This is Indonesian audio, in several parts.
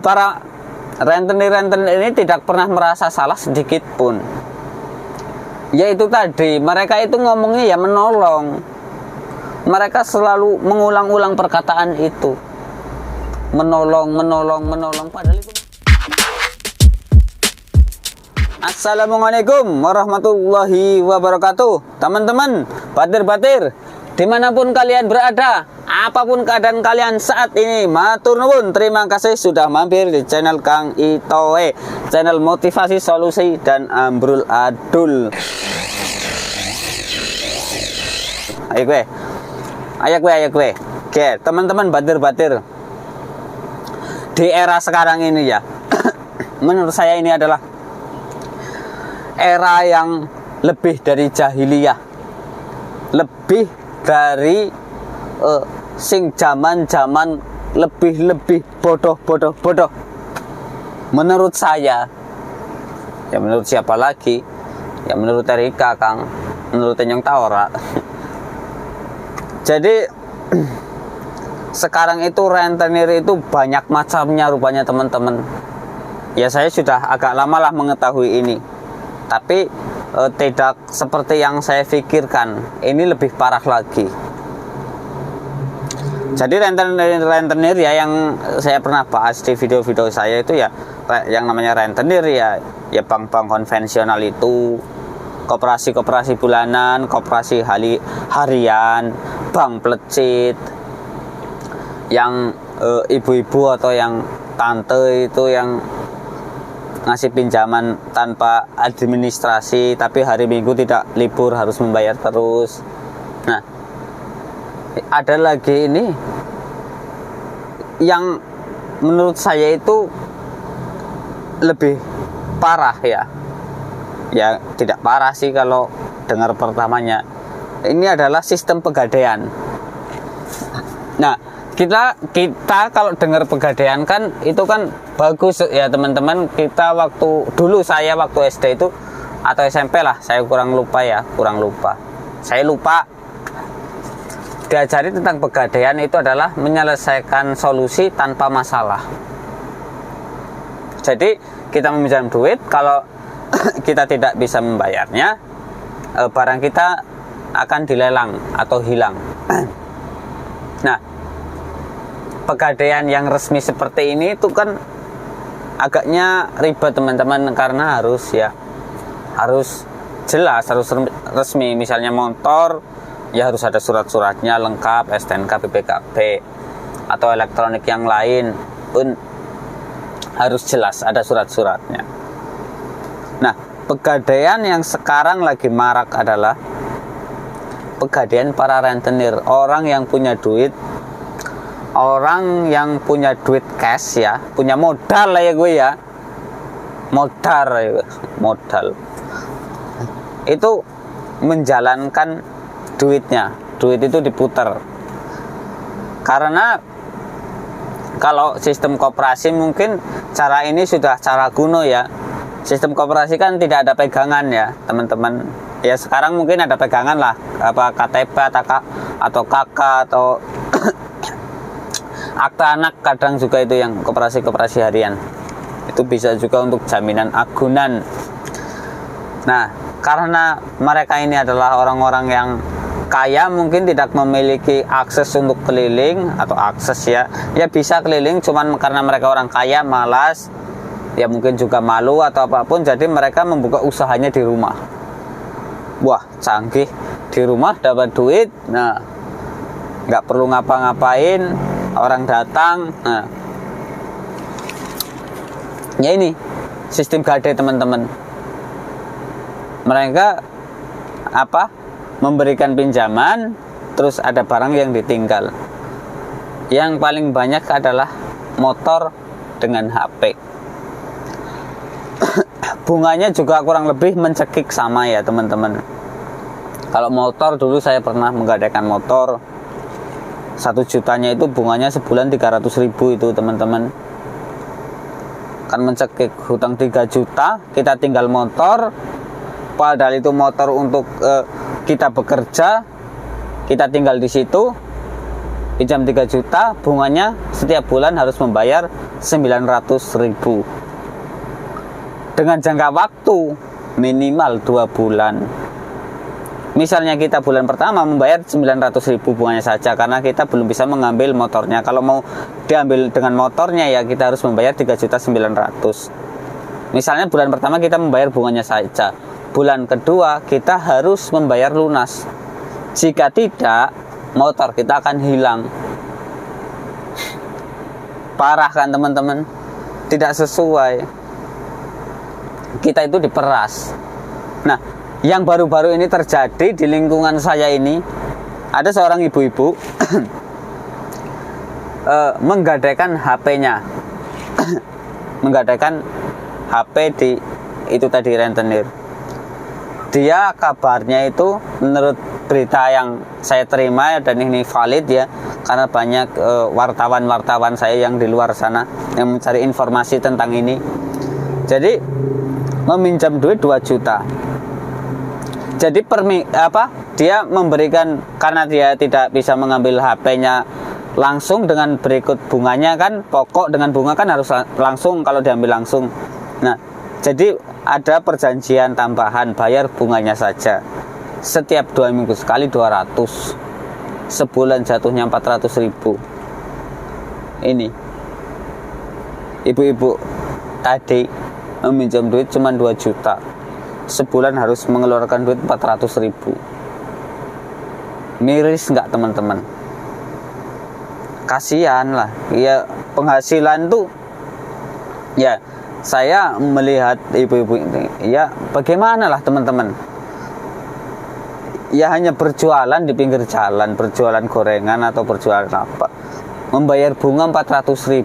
para rentenir-rentenir ini tidak pernah merasa salah sedikit pun. Yaitu tadi, mereka itu ngomongnya ya menolong. Mereka selalu mengulang-ulang perkataan itu. Menolong, padahal itu. Assalamualaikum warahmatullahi wabarakatuh. Teman-teman, batir-batir, dimanapun kalian berada, apapun keadaan kalian saat ini, matur nuwun, terima kasih sudah mampir di channel Kang Itoe, channel motivasi, solusi, dan ambrul adul. Ayo gue. Oke, teman-teman batir-batir, di era sekarang ini ya, menurut saya ini adalah era yang lebih dari jahiliyah, lebih dari sing zaman lebih bodoh. Menurut saya, ya menurut siapa lagi? Ya menurut Erika, Kang, menurut Tenyong Taora. Jadi sekarang itu rentenir itu banyak macamnya rupanya, teman-teman. Ya saya sudah agak lama lah mengetahui ini, tapi tidak seperti yang saya pikirkan. Ini lebih parah lagi. Jadi rentenir ya, yang saya pernah bahas di video-video saya itu ya, yang namanya rentenir ya bank-bank konvensional itu, koperasi bulanan, koperasi harian, bank pelecit, yang ibu-ibu atau yang tante itu yang ngasih pinjaman tanpa administrasi, tapi hari Minggu tidak libur, harus membayar terus. Nah, ada lagi ini yang menurut saya itu lebih parah ya. Ya tidak parah sih kalau dengar pertamanya. Ini adalah sistem pegadaian. Nah, kita kalau dengar pegadaian kan itu kan bagus ya teman-teman. Kita saya waktu SD itu atau SMP lah, saya kurang lupa. Saya lupa. Diajari tentang pegadaian itu adalah menyelesaikan solusi tanpa masalah. Jadi kita meminjam duit, kalau kita tidak bisa membayarnya, barang kita akan dilelang atau hilang. Nah, pegadaian yang resmi seperti ini itu kan agaknya ribet, teman-teman, karena harus jelas, harus resmi. Misalnya motor ya harus ada surat-suratnya lengkap, STNK, BPKB, atau elektronik yang lain pun harus jelas ada surat-suratnya. Nah, pegadaian yang sekarang lagi marak adalah pegadaian para rentenir, orang yang punya duit, orang yang punya duit cash ya, punya modal lah ya gue ya, modal itu menjalankan duitnya, duit itu diputar. Karena kalau sistem koperasi mungkin cara ini sudah cara kuno ya. Sistem koperasi kan tidak ada pegangan ya teman-teman. Ya sekarang mungkin ada pegangan lah, apa KTP atau KK atau akta anak, kadang juga itu yang koperasi harian. Itu bisa juga untuk jaminan agunan. Nah, karena mereka ini adalah orang-orang yang kaya, mungkin tidak memiliki akses untuk keliling, atau akses ya bisa keliling, cuman karena mereka orang kaya malas, ya mungkin juga malu atau apapun, jadi mereka membuka usahanya di rumah. Wah, canggih, di rumah dapat duit. Nah, nggak perlu ngapa-ngapain, orang datang. Nah, ya ini sistem gadai, teman-teman. Mereka memberikan pinjaman, terus ada barang yang ditinggal. Yang paling banyak adalah motor dengan HP. Bunganya juga kurang lebih mencekik sama ya teman-teman. Kalau motor, dulu saya pernah menggadaikan motor 1 jutanya itu bunganya sebulan 300.000 itu teman-teman. Kan mencekik, hutang 3 juta, kita tinggal motor, padahal itu motor untuk kita bekerja, kita tinggal di situ, pinjam 3 juta, bunganya setiap bulan harus membayar 900.000 dengan jangka waktu minimal 2 bulan. Misalnya kita bulan pertama membayar 900.000 bunganya saja karena kita belum bisa mengambil motornya. Kalau mau diambil dengan motornya ya kita harus membayar 3.900.000. Misalnya bulan pertama kita membayar bunganya saja. Bulan kedua kita harus membayar lunas. Jika tidak, motor kita akan hilang. Parah kan teman-teman? Tidak sesuai. Kita itu diperas. Nah, yang baru-baru ini terjadi di lingkungan saya ini, ada seorang ibu-ibu menggadaikan HP-nya, menggadaikan HP di itu tadi rentenir. Dia kabarnya itu menurut berita yang saya terima dan ini valid ya, karena banyak wartawan-wartawan saya yang di luar sana yang mencari informasi tentang ini. Jadi meminjam duit 2 juta. Jadi dia memberikan, karena dia tidak bisa mengambil HP-nya langsung dengan berikut bunganya kan, pokok dengan bunga kan harus langsung kalau diambil langsung. Nah, jadi ada perjanjian tambahan bayar bunganya saja. Setiap 2 minggu sekali 200. Sebulan jatuhnya 400.000. Ini ibu-ibu tadi meminjam duit cuma 2 juta. Sebulan harus mengeluarkan duit 400.000. Miris nggak teman-teman? Kasihan lah. Ya penghasilan tuh, ya saya melihat ibu-ibu ini, ya bagaimana lah teman-teman? Ya hanya berjualan di pinggir jalan, berjualan gorengan atau berjualan apa, membayar bunga 400.000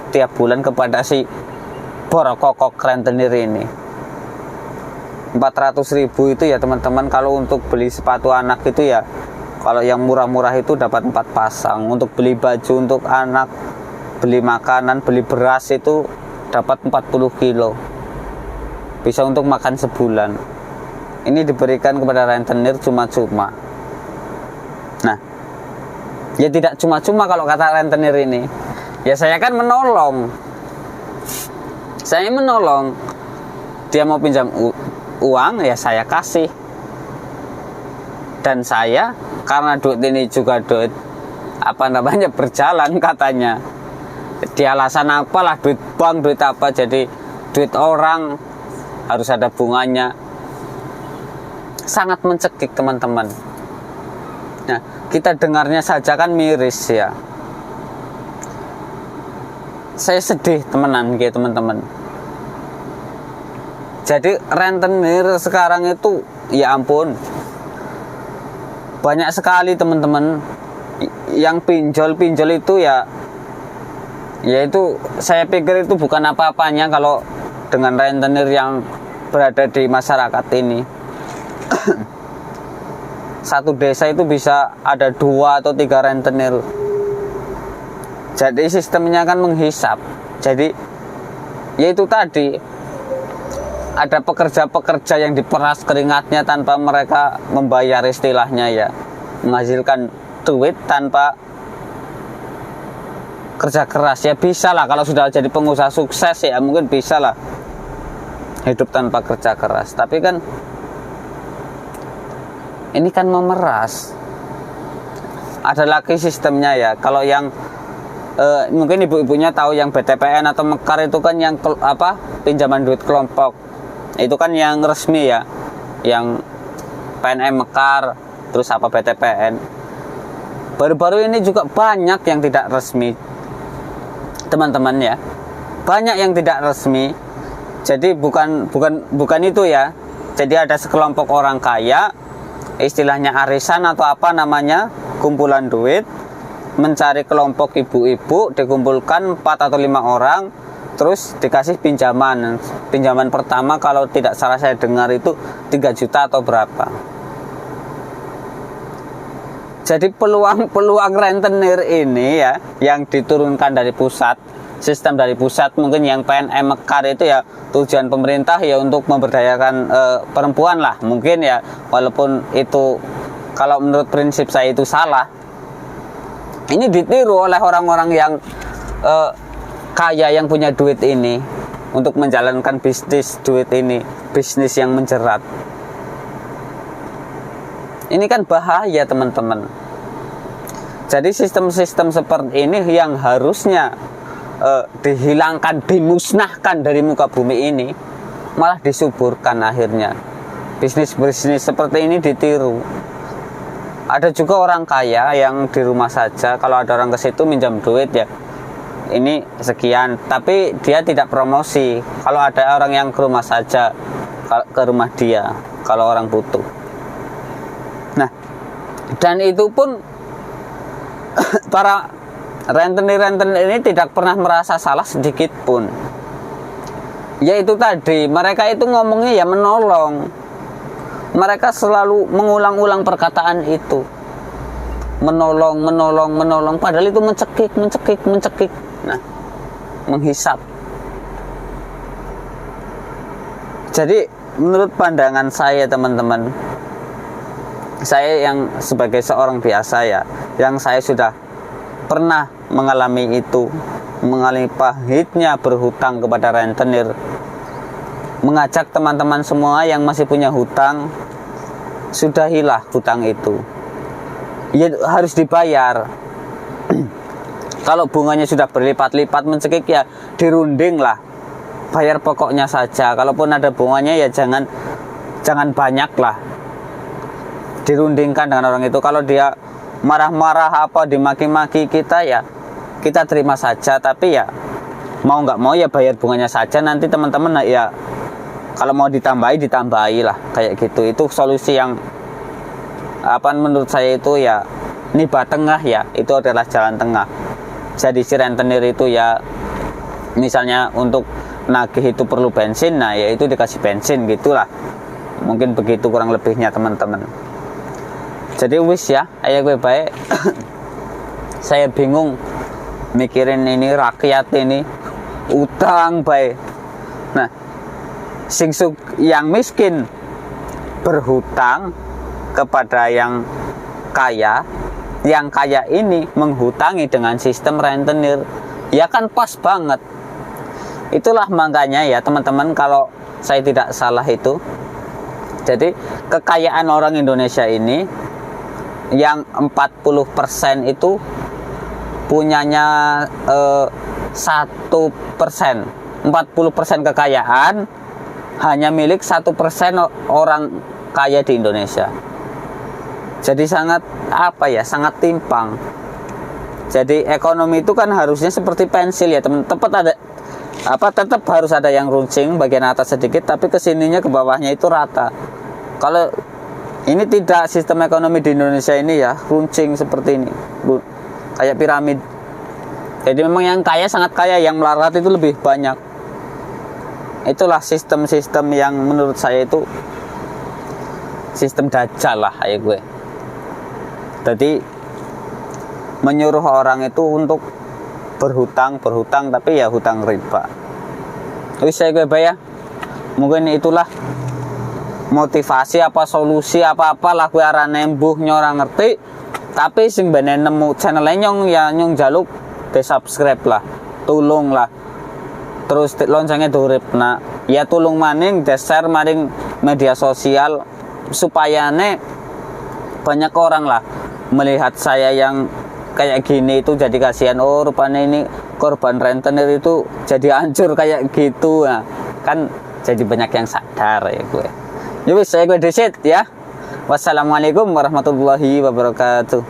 tiap bulan kepada si borokokok rentenir ini. 400.000 itu ya teman-teman, kalau untuk beli sepatu anak itu ya, kalau yang murah-murah itu dapat 4 pasang. Untuk beli baju untuk anak, beli makanan, beli beras itu dapat 40 kilo. Bisa untuk makan sebulan. Ini diberikan kepada rentenir cuma-cuma. Nah, ya tidak cuma-cuma kalau kata rentenir ini. Ya saya kan menolong. Saya menolong. Dia mau pinjam uang, ya saya kasih. Dan saya, karena duit ini juga duit berjalan katanya. Dia alasan apalah, duit bank, duit apa, jadi duit orang harus ada bunganya. Sangat mencekik teman-teman. Nah, kita dengarnya saja kan miris ya. Saya sedih temenan gitu teman-teman. Jadi rentenir sekarang itu ya ampun, banyak sekali teman-teman yang pinjol itu ya itu saya pikir itu bukan apa-apanya kalau dengan rentenir yang berada di masyarakat ini. Satu desa itu bisa ada 2 atau 3 rentenir. Jadi sistemnya kan menghisap. Jadi ya itu tadi, ada pekerja-pekerja yang diperas keringatnya tanpa mereka membayar, istilahnya ya, menghasilkan duit tanpa kerja keras. Ya bisa lah kalau sudah jadi pengusaha sukses ya mungkin bisa lah hidup tanpa kerja keras. Tapi kan ini kan memeras. Ada lagi sistemnya ya. Kalau yang mungkin ibu-ibunya tahu yang BTPN atau Mekar itu kan yang pinjaman duit kelompok. Itu kan yang resmi ya, yang PNM Mekar, terus BTPN. Baru-baru ini juga banyak yang tidak resmi, teman-teman ya. Banyak yang tidak resmi. Jadi bukan itu ya. Jadi ada sekelompok orang kaya, istilahnya arisan atau apa namanya, kumpulan duit, mencari kelompok ibu-ibu, dikumpulkan 4 atau 5 orang. Terus dikasih pinjaman pertama kalau tidak salah saya dengar itu 3 juta atau berapa. Jadi peluang rentenir ini ya, yang diturunkan dari pusat, sistem dari pusat, mungkin yang PNM Mekar itu ya tujuan pemerintah ya untuk memberdayakan perempuan lah mungkin ya, walaupun itu kalau menurut prinsip saya itu salah. Ini ditiru oleh orang-orang yang kaya, yang punya duit ini, untuk menjalankan bisnis duit ini, bisnis yang menjerat. Ini kan bahaya, teman-teman. Jadi sistem-sistem seperti ini yang harusnya dihilangkan, dimusnahkan dari muka bumi ini, malah disuburkan akhirnya. Bisnis-bisnis seperti ini ditiru. Ada juga orang kaya yang di rumah saja, kalau ada orang ke situ minjam duit ya ini sekian, tapi dia tidak promosi. Kalau ada orang yang ke rumah saja, ke rumah dia kalau orang butuh. Nah, dan itu pun para rentenir-rentenir ini tidak pernah merasa salah sedikit pun. Yaitu tadi, mereka itu ngomongnya ya menolong. Mereka selalu mengulang-ulang perkataan itu. Menolong. Padahal itu mencekik. Nah, menghisap. Jadi, menurut pandangan saya, teman-teman, saya yang sebagai seorang biasa ya, yang saya sudah pernah mengalami itu, mengalami pahitnya berhutang kepada rentenir, mengajak teman-teman semua yang masih punya hutang, sudahilah hutang itu. Ya harus dibayar. Kalau bunganya sudah berlipat-lipat mencekik ya dirunding lah. Bayar pokoknya saja. Kalaupun ada bunganya ya jangan banyak lah. Dirundingkan dengan orang itu. Kalau dia marah-marah apa, dimaki-maki kita ya kita terima saja. Tapi ya mau nggak mau ya bayar bunganya saja. Nanti teman-teman ya kalau mau ditambahi lah kayak gitu. Itu solusi yang menurut saya itu ya nibah tengah ya, itu adalah jalan tengah. Jadi si rentenir itu ya misalnya untuk nagih itu perlu bensin, nah ya itu dikasih bensin gitulah. Mungkin begitu kurang lebihnya, teman-teman. Jadi wis ya, ayo gue baik. Saya bingung mikirin ini rakyat ini utang baik. Nah, yang miskin berhutang kepada yang kaya ini menghutangi dengan sistem rentenir, ya kan pas banget. Itulah makanya ya teman-teman, kalau saya tidak salah itu, jadi kekayaan orang Indonesia ini yang 40% itu punyanya 1%. 40% kekayaan hanya milik 1% orang kaya di Indonesia. Jadi sangat sangat timpang. Jadi ekonomi itu kan harusnya seperti pensil ya teman. Tetap harus ada yang runcing bagian atas sedikit, tapi kesininya ke bawahnya itu rata. Kalau ini tidak, sistem ekonomi di Indonesia ini ya runcing seperti ini, kayak piramid. Jadi memang yang kaya sangat kaya, yang melarat itu lebih banyak. Itulah sistem-sistem yang menurut saya itu sistem dajjal lah kayak gue. Jadi menyuruh orang itu untuk berhutang tapi ya hutang riba. Wis saya gue ya. Mungkin itulah motivasi solusi apa lah gue arane mbuh nyora ngerti. Tapi sing bene nemu channel nyong jaluk di-subscribe lah. Tulung lah. Terus loncengnya durip. Nah, ya tulung maning share maring media sosial supaya banyak orang lah melihat saya yang kayak gini itu jadi kasihan. Oh, rupanya ini korban rentenir itu jadi hancur kayak gitu. Nah, kan jadi banyak yang sadar ya gue. Jadi saya gue disit ya. Wassalamualaikum warahmatullahi wabarakatuh.